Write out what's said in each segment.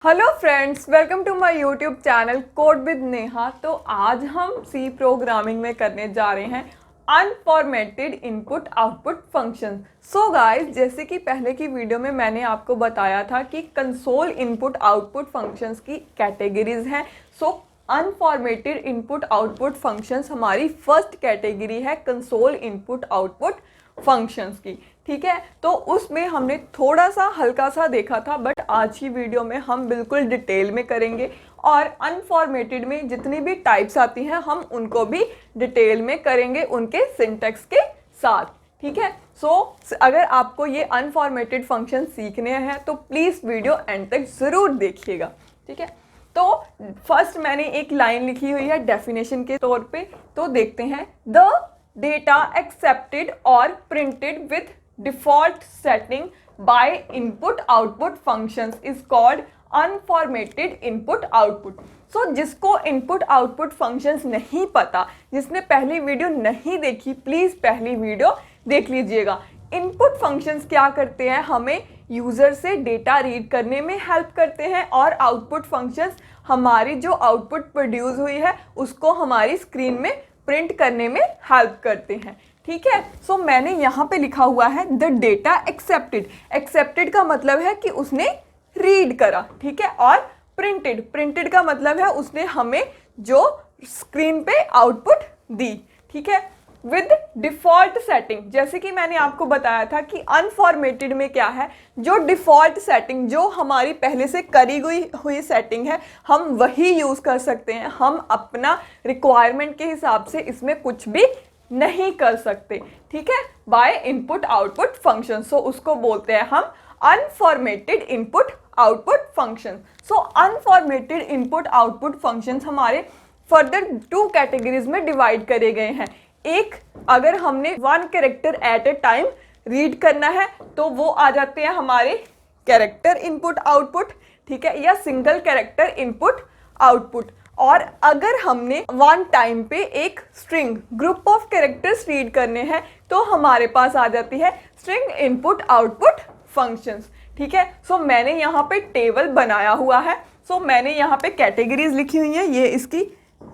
Hello friends, welcome to my YouTube channel code with Neha. तो आज हम सी प्रोग्रामिंग में करने जा रहे हैं unformatted input output function. So guys, जैसे कि पहले की वीडियो में मैंने आपको बताया था कि कंसोल इनपुट आउटपुट फंक्शंस की कैटेगरीज हैं। सो अनफॉर्मेटेड इनपुट आउटपुट फंक्शंस हमारी फर्स्ट कैटेगरी है कंसोल इनपुट आउटपुट फंक्शंस की। ठीक है, तो उसमें हमने थोड़ा सा हल्का सा देखा था, बट आज की वीडियो में हम बिल्कुल डिटेल में करेंगे और अनफॉर्मेटेड में जितनी भी टाइप्स आती हैं हम उनको भी डिटेल में करेंगे उनके सिंटैक्स के साथ। ठीक है, सो अगर आपको ये अनफॉर्मेटेड फंक्शन सीखने हैं तो प्लीज़ वीडियो एंड तक ज़रूर देखिएगा। ठीक है, तो फर्स्ट मैंने एक लाइन लिखी हुई है डेफिनेशन के तौर पे, तो देखते हैं। द डेटा एक्सेप्टेड और printed with default setting by input output functions is called unformatted input output। So जिसको input output functions नहीं पता, जिसने पहली वीडियो नहीं देखी, प्लीज पहली वीडियो देख लीजिएगा। इनपुट फंक्शंस क्या करते हैं, हमें यूजर से डेटा रीड करने में हेल्प करते हैं और आउटपुट फंक्शंस हमारी जो आउटपुट प्रोड्यूस हुई है उसको हमारी स्क्रीन में प्रिंट करने में हेल्प करते हैं। ठीक है, सो मैंने यहाँ पे लिखा हुआ है द डेटा एक्सेप्टेड। एक्सेप्टेड का मतलब है कि उसने रीड करा। ठीक है, और प्रिंटेड का मतलब है उसने हमें जो स्क्रीन पे आउटपुट दी। ठीक है, विद डिफॉल्ट सेटिंग, जैसे कि मैंने आपको बताया था कि अनफॉर्मेटेड में क्या है, जो डिफॉल्ट सेटिंग जो हमारी पहले से करी हुई सेटिंग है हम वही यूज़ कर सकते हैं। हम अपना रिक्वायरमेंट के हिसाब से इसमें कुछ भी नहीं कर सकते। ठीक है, बाय इनपुट आउटपुट फंक्शन। सो उसको बोलते हैं हम अनफॉर्मेटेड इनपुट आउटपुट फंक्शन। सो अनफॉर्मेटेड इनपुट आउटपुट फंक्शंस हमारे फर्दर टू कैटेगरीज में डिवाइड करे गए हैं। एक, अगर हमने one character at a time read करना है तो वो आ जाते हैं हमारे कैरेक्टर इनपुट आउटपुट। ठीक है, या सिंगल कैरेक्टर इनपुट आउटपुट। और अगर हमने वन टाइम पे एक string group of characters read करने हैं तो हमारे पास आ जाती है स्ट्रिंग इनपुट आउटपुट फंक्शंस। ठीक है, सो मैंने यहाँ पे टेबल बनाया हुआ है। सो मैंने यहाँ पे कैटेगरीज लिखी हुई है, ये इसकी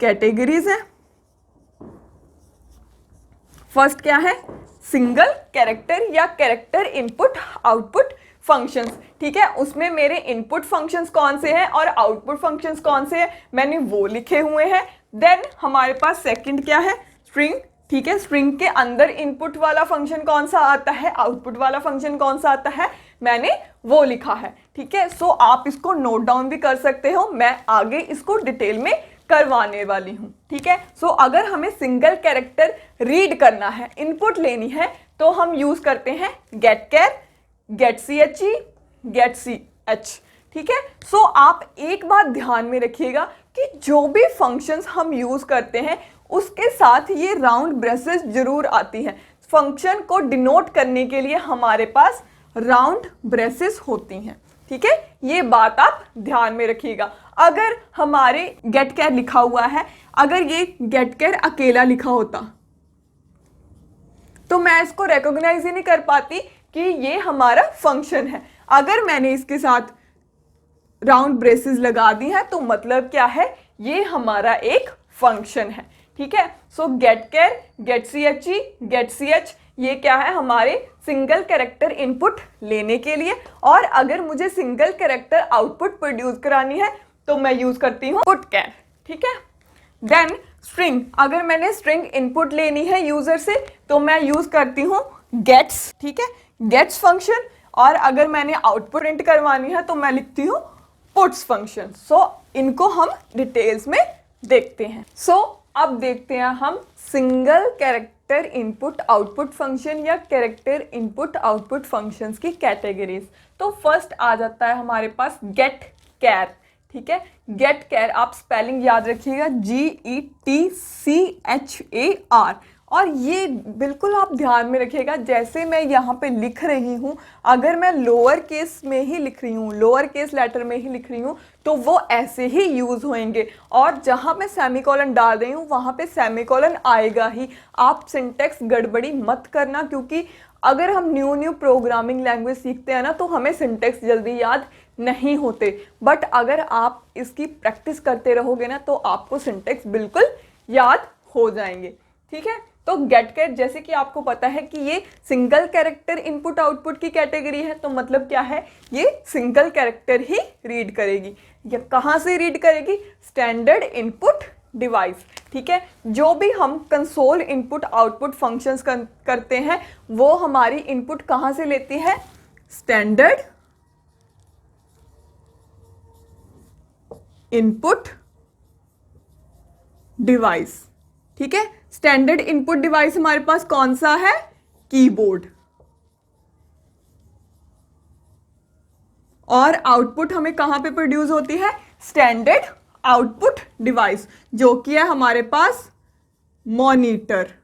कैटेगरीज है। फर्स्ट क्या है, सिंगल कैरेक्टर या कैरेक्टर इनपुट आउटपुट फंक्शंस। ठीक है, उसमें मेरे इनपुट फंक्शंस कौन से हैं और आउटपुट फंक्शंस कौन से हैं मैंने वो लिखे हुए हैं। देन हमारे पास सेकंड क्या है, स्ट्रिंग। ठीक है, स्ट्रिंग के अंदर इनपुट वाला फंक्शन कौन सा आता है, आउटपुट वाला फंक्शन कौन सा आता है, मैंने वो लिखा है। ठीक है, सो आप इसको नोट डाउन भी कर सकते हो, मैं आगे इसको डिटेल में करवाने वाली हूँ। ठीक है, सो अगर हमें सिंगल कैरेक्टर रीड करना है, इनपुट लेनी है, तो हम यूज करते हैं get char, get C H E, get C H. ठीक है, सो आप एक बात ध्यान में रखिएगा कि जो भी फंक्शंस हम यूज करते हैं उसके साथ ये राउंड ब्रेसेस जरूर आती हैं। फंक्शन को डिनोट करने के लिए हमारे पास राउंड ब्रेसेस होती हैं। ठीक है, ये बात आप ध्यान में रखिएगा। अगर हमारे गेट कैर लिखा हुआ है, अगर ये गेट कैर अकेला लिखा होता तो मैं इसको रिकॉग्नाइज ही नहीं कर पाती कि ये हमारा फंक्शन है। अगर मैंने इसके साथ राउंड ब्रेसेस लगा दी है तो मतलब क्या है, ये हमारा एक फंक्शन है। ठीक है, so get char, get C H E, get C H, ये क्या है, हमारे सिंगल कैरेक्टर इनपुट लेने के लिए। और अगर मुझे सिंगल कैरेक्टर आउटपुट प्रोड्यूस करानी है तो मैं यूज करती हूँ पुट कैर। ठीक है, देन स्ट्रिंग, अगर मैंने स्ट्रिंग इनपुट लेनी है यूजर से तो मैं यूज करती हूँ गेट्स। ठीक है, गेट्स फंक्शन। और अगर मैंने आउटपुट प्रिंट करवानी है तो मैं लिखती हूँ पुट्स फंक्शन। सो इनको हम डिटेल्स में देखते हैं। सो अब देखते हैं हम single character input output function या कैरेक्टर इनपुट आउटपुट फंक्शंस की कैटेगरीज। तो फर्स्ट आ जाता है हमारे पास गेट कैर। ठीक है, गेट कैर, आप स्पेलिंग याद रखिएगा, GETCHAR। और ये बिल्कुल आप ध्यान में रखिएगा, जैसे मैं यहाँ पे लिख रही हूँ, अगर मैं लोअर केस में ही लिख रही हूँ, लोअर केस लेटर में ही लिख रही हूँ तो वो ऐसे ही यूज़ होंगे। और जहाँ मैं सेमीकोलन डाल रही हूँ वहाँ पे सेमीकोलन आएगा ही। आप सिंटेक्स गड़बड़ी मत करना, क्योंकि अगर हम न्यू प्रोग्रामिंग लैंग्वेज सीखते हैं ना तो हमें सिंटेक्स जल्दी याद नहीं होते, बट अगर आप इसकी प्रैक्टिस करते रहोगे ना तो आपको सिंटेक्स बिल्कुल याद हो जाएंगे। ठीक है, तो गेट कैट जैसे कि आपको पता है कि ये सिंगल कैरेक्टर इनपुट आउटपुट की कैटेगरी है, तो मतलब क्या है, ये सिंगल कैरेक्टर ही रीड करेगी। या कहाँ से रीड करेगी, स्टैंडर्ड इनपुट डिवाइस। ठीक है, जो भी हम कंसोल इनपुट आउटपुट फंक्शंस करते हैं वो हमारी इनपुट कहाँ से लेती है, स्टैंडर्ड इनपुट डिवाइस। ठीक है, स्टैंडर्ड इनपुट डिवाइस हमारे पास कौन सा है, कीबोर्ड। और आउटपुट हमें कहां पे प्रोड्यूस होती है, स्टैंडर्ड आउटपुट डिवाइस, जो कि है हमारे पास मॉनिटर।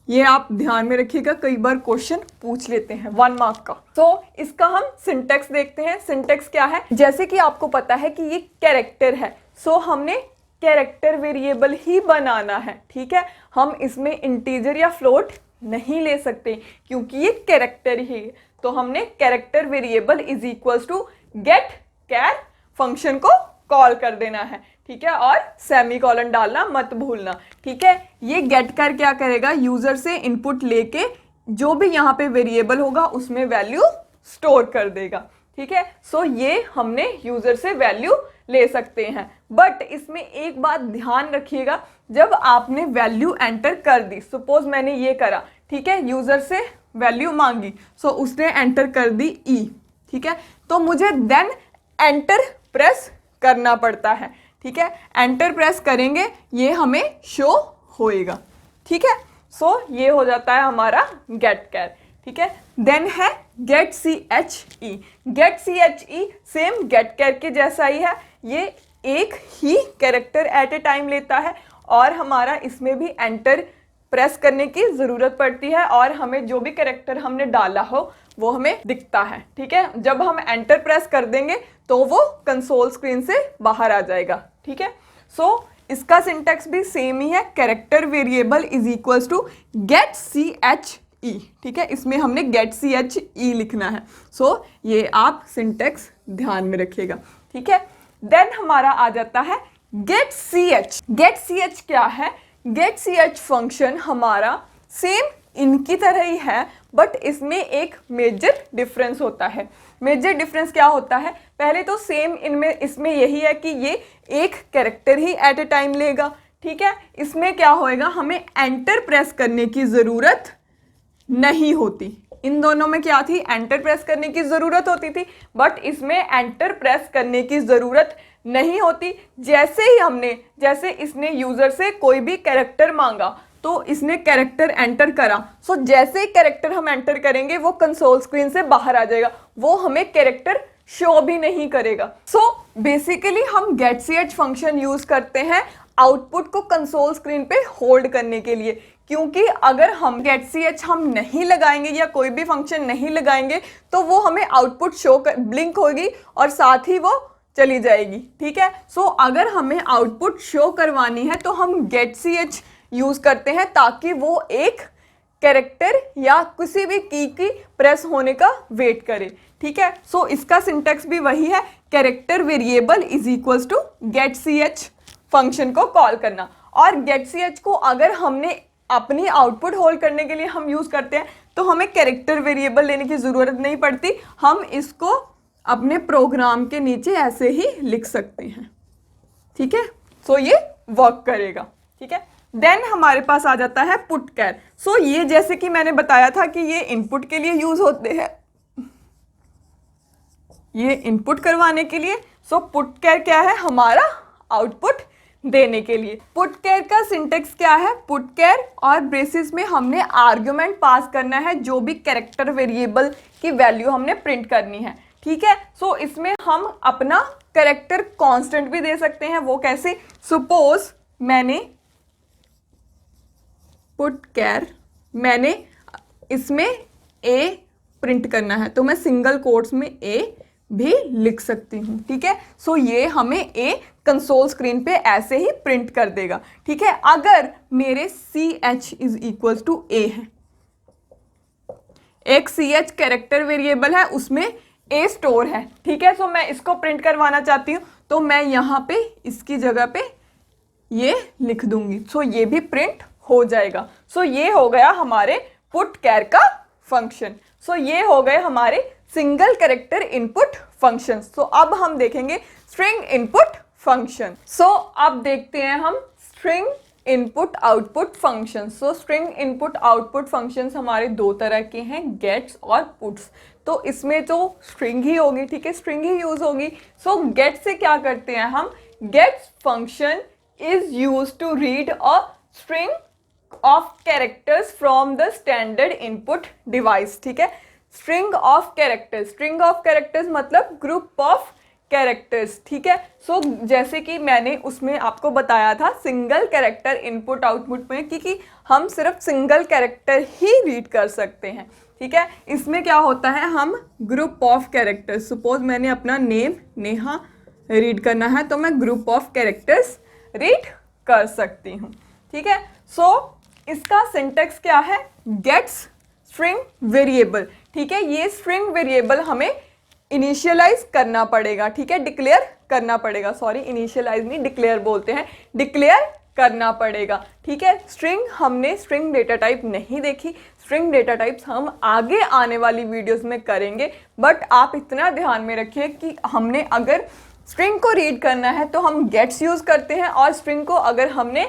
ये आप ध्यान में रखिएगा, कई बार क्वेश्चन पूछ लेते हैं 1 मार्क का। तो इसका हम सिंटेक्स देखते हैं। सिंटेक्स क्या है, जैसे कि आपको पता है कि ये कैरेक्टर है, सो हमने कैरेक्टर वेरिएबल ही बनाना है। ठीक है, हम इसमें इंटीजर या फ्लोट नहीं ले सकते क्योंकि ये कैरेक्टर ही है। तो हमने character variable is equals to get char function को कॉल कर देना है। ठीक है, और सेमीकोलन डालना मत भूलना। ठीक है, ये गेट कैर क्या करेगा, यूजर से इनपुट लेके जो भी यहाँ पे वेरिएबल होगा उसमें वैल्यू स्टोर कर देगा। ठीक है, सो ये हमने यूजर से वैल्यू ले सकते हैं, बट इसमें एक बात ध्यान रखिएगा, जब आपने वैल्यू एंटर कर दी, सपोज मैंने ये करा, ठीक है, यूजर से वैल्यू मांगी, सो उसने एंटर कर दी ई। ठीक है, तो मुझे देन एंटर प्रेस करना पड़ता है। ठीक है, एंटर प्रेस करेंगे ये हमें शो होएगा। ठीक है, सो ये हो जाता है हमारा गेट कैर। ठीक है, देन है get C H E. Get C H E same get char के जैसा ही है, ये एक ही कैरेक्टर एट ए टाइम लेता है और हमारा इसमें भी एंटर प्रेस करने की ज़रूरत पड़ती है और हमें जो भी कैरेक्टर हमने डाला हो वो हमें दिखता है। ठीक है, जब हम एंटर प्रेस कर देंगे तो वो कंसोल स्क्रीन से बाहर आ जाएगा। ठीक है, सो इसका सिंटेक्स भी सेम ही है, character variable is equals to get C H E. ठीक है, इसमें हमने गेट सी एच ई लिखना है। सो ये आप सिंटेक्स ध्यान में रखिएगा। ठीक है, देन हमारा आ जाता है get C H. Get C H क्या है, गेट सी एच फंक्शन हमारा सेम इनकी तरह ही है, बट इसमें एक मेजर डिफरेंस होता है। मेजर डिफरेंस क्या होता है, पहले तो सेम इनमें इसमें यही है कि ये एक कैरेक्टर ही एट ए टाइम लेगा। ठीक है, इसमें क्या होएगा, हमें एंटर प्रेस करने की ज़रूरत नहीं होती। इन दोनों में क्या थी, एंटर प्रेस करने की ज़रूरत होती थी, बट इसमें एंटर प्रेस करने की ज़रूरत नहीं होती। जैसे इसने यूज़र से कोई भी कैरेक्टर मांगा तो इसने कैरेक्टर एंटर करा, सो जैसे ही कैरेक्टर हम एंटर करेंगे वो कंसोल स्क्रीन से बाहर आ जाएगा, वो हमें कैरेक्टर शो भी नहीं करेगा। सो बेसिकली हम get C H function use करते हैं आउटपुट को कंसोल स्क्रीन पे होल्ड करने के लिए, क्योंकि अगर हम गेट सी एच हम नहीं लगाएंगे या कोई भी फंक्शन नहीं लगाएंगे तो वो हमें आउटपुट शो कर ब्लिंक होगी और साथ ही वो चली जाएगी। ठीक है, सो अगर हमें आउटपुट शो करवानी है तो हम गेट सी एच यूज़ करते हैं ताकि वो एक कैरेक्टर या किसी भी की प्रेस होने का वेट करे। ठीक है, सो इसका सिंटेक्स भी वही है, character variable is equals to get C H function को कॉल करना। और गेट सी एच को अगर हमने अपनी आउटपुट होल्ड करने के लिए हम यूज़ करते हैं तो हमें कैरेक्टर वेरिएबल लेने की ज़रूरत नहीं पड़ती, हम इसको अपने प्रोग्राम के नीचे ऐसे ही लिख सकते हैं। ठीक है, सो ये वर्क करेगा। ठीक है, देन हमारे पास आ जाता है पुट कैर। सो ये जैसे कि मैंने बताया था कि ये इनपुट के लिए यूज़ होते हैं, ये इनपुट करवाने के लिए। सो पुट कैर क्या है, हमारा आउटपुट देने के लिए। पुट कैर का सिंटेक्स क्या है, पुट कैर और ब्रेसिस में हमने आर्ग्यूमेंट पास करना है, जो भी कैरेक्टर वेरिएबल की वैल्यू हमने प्रिंट करनी है। ठीक है, सो इसमें हम अपना कैरेक्टर कांस्टेंट भी दे सकते हैं। वो कैसे, सपोज मैंने पुट कैर, मैंने इसमें ए प्रिंट करना है तो मैं सिंगल कोट्स में ए भी लिख सकती हूँ। ठीक है, सो ये हमें ए कंसोल स्क्रीन पे ऐसे ही प्रिंट कर देगा। ठीक है, अगर मेरे C H is equal to A है, एक सी एच कैरेक्टर वेरिएबल है, उसमें ए स्टोर है, ठीक है। सो मैं इसको प्रिंट करवाना चाहती हूँ, तो मैं यहाँ पे इसकी जगह पे ये लिख दूंगी। सो ये भी प्रिंट हो जाएगा। सो ये हो गया हमारे पुट कैर का फंक्शन। सो ये हो गए हमारे सिंगल कैरेक्टर इनपुट फंक्शन। सो अब हम देखेंगे स्ट्रिंग इनपुट फंक्शन। सो अब देखते हैं हम स्ट्रिंग इनपुट आउटपुट फंक्शन। सो स्ट्रिंग इनपुट आउटपुट फंक्शंस हमारे दो तरह के हैं, गेट्स और पुट्स। तो इसमें तो स्ट्रिंग ही होगी, ठीक है, स्ट्रिंग ही यूज होगी। सो गेट से क्या करते हैं हम, gets function is use to read a string of characters from the standard input device, ठीक है। String of characters, string of characters मतलब ग्रुप ऑफ कैरेक्टर्स, ठीक है। सो जैसे कि मैंने उसमें आपको बताया था सिंगल कैरेक्टर इनपुट आउटपुट में कि हम सिर्फ सिंगल कैरेक्टर ही रीड कर सकते हैं, ठीक है। इसमें क्या होता है, हम ग्रुप ऑफ कैरेक्टर्स, सपोज मैंने अपना नेम नेहा रीड करना है तो मैं ग्रुप ऑफ कैरेक्टर्स रीड कर सकती हूँ, ठीक है। सो इसका सिंटेक्स क्या है, गेट्स स्ट्रिंग वेरिएबल, ठीक है। ये स्ट्रिंग वेरिएबल हमें इनिशियलाइज करना पड़ेगा, ठीक है, डिक्लेयर करना पड़ेगा। सॉरी, इनिशियलाइज नहीं, डिक्लेयर बोलते हैं, डिक्लेयर करना पड़ेगा, ठीक है। स्ट्रिंग, हमने स्ट्रिंग डेटा टाइप नहीं देखी, स्ट्रिंग डेटा टाइप्स हम आगे आने वाली वीडियोस में करेंगे। बट आप इतना ध्यान में रखिए कि हमने अगर स्ट्रिंग को रीड करना है तो हम गेट्स यूज करते हैं, और स्ट्रिंग को अगर हमने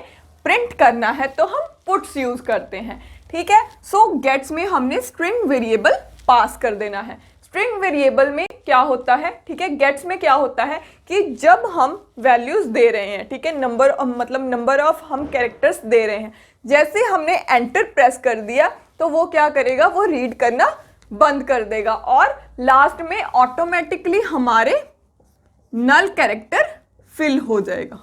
प्रिंट करना है तो हम पुट्स यूज करते हैं, ठीक है। सो गेट्स में हमने स्ट्रिंग वेरिएबल पास कर देना है। स्ट्रिंग वेरिएबल में क्या होता है, ठीक है, गेट्स में क्या होता है कि जब हम वैल्यूज दे रहे हैं, ठीक है, नंबर मतलब नंबर ऑफ हम कैरेक्टर्स दे रहे हैं, जैसे हमने एंटर प्रेस कर दिया तो वो क्या करेगा, वो रीड करना बंद कर देगा और लास्ट में ऑटोमेटिकली हमारे नल कैरेक्टर फिल हो जाएगा,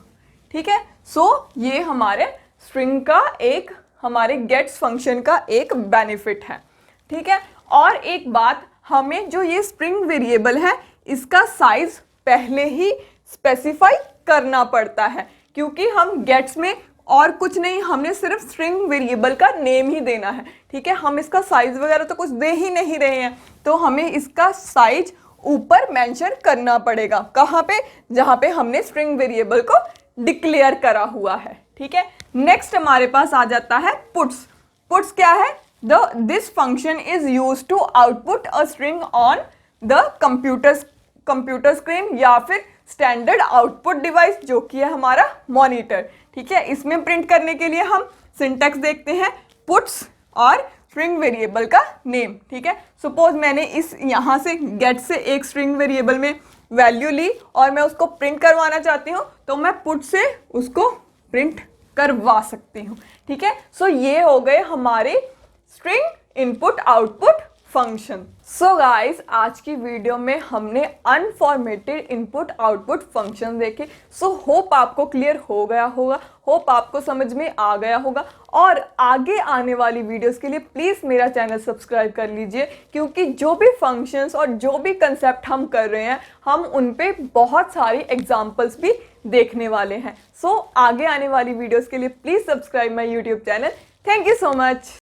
ठीक है। सो ये हमारे स्ट्रिंग का एक, हमारे गेट्स फंक्शन का एक बेनिफिट है, ठीक है। और एक बात, हमें जो ये स्ट्रिंग वेरिएबल है इसका साइज पहले ही स्पेसिफाई करना पड़ता है, क्योंकि हम गेट्स में और कुछ नहीं, हमने सिर्फ स्ट्रिंग वेरिएबल का नेम ही देना है, ठीक है। हम इसका साइज वगैरह तो कुछ दे ही नहीं रहे हैं, तो हमें इसका साइज ऊपर मेंशन करना पड़ेगा। कहाँ पे, जहाँ पे हमने स्ट्रिंग वेरिएबल को डिक्लेयर करा हुआ है, ठीक है। नेक्स्ट हमारे पास आ जाता है पुट्स। पुट्स क्या है, this function is use to output a string on the computer screen या फिर स्टैंडर्ड आउटपुट डिवाइस, जो कि है हमारा मॉनिटर, ठीक है। इसमें प्रिंट करने के लिए हम सिंटेक्स देखते हैं, पुट्स और स्ट्रिंग वेरिएबल का नेम, ठीक है। सपोज मैंने इस यहाँ से गेट से एक स्ट्रिंग वेरिएबल में वैल्यू ली और मैं उसको प्रिंट करवाना चाहती हूँ, तो मैं पुट से उसको प्रिंट करवा सकती हूँ, ठीक है। सो ये हो गए हमारे string input output function. So guys, आज की वीडियो में हमने अनफॉर्मेटेड इनपुट आउटपुट फंक्शन देखे। सो होप आपको क्लियर हो गया होगा, होप आपको समझ में आ गया होगा। और आगे आने वाली वीडियोस के लिए प्लीज़ मेरा चैनल सब्सक्राइब कर लीजिए, क्योंकि जो भी फंक्शंस और जो भी कंसेप्ट हम कर रहे हैं, हम उन पे बहुत सारी एग्जाम्पल्स भी देखने वाले हैं। सो आगे आने वाली वीडियोज़ के लिए please subscribe my YouTube channel. Thank you so much.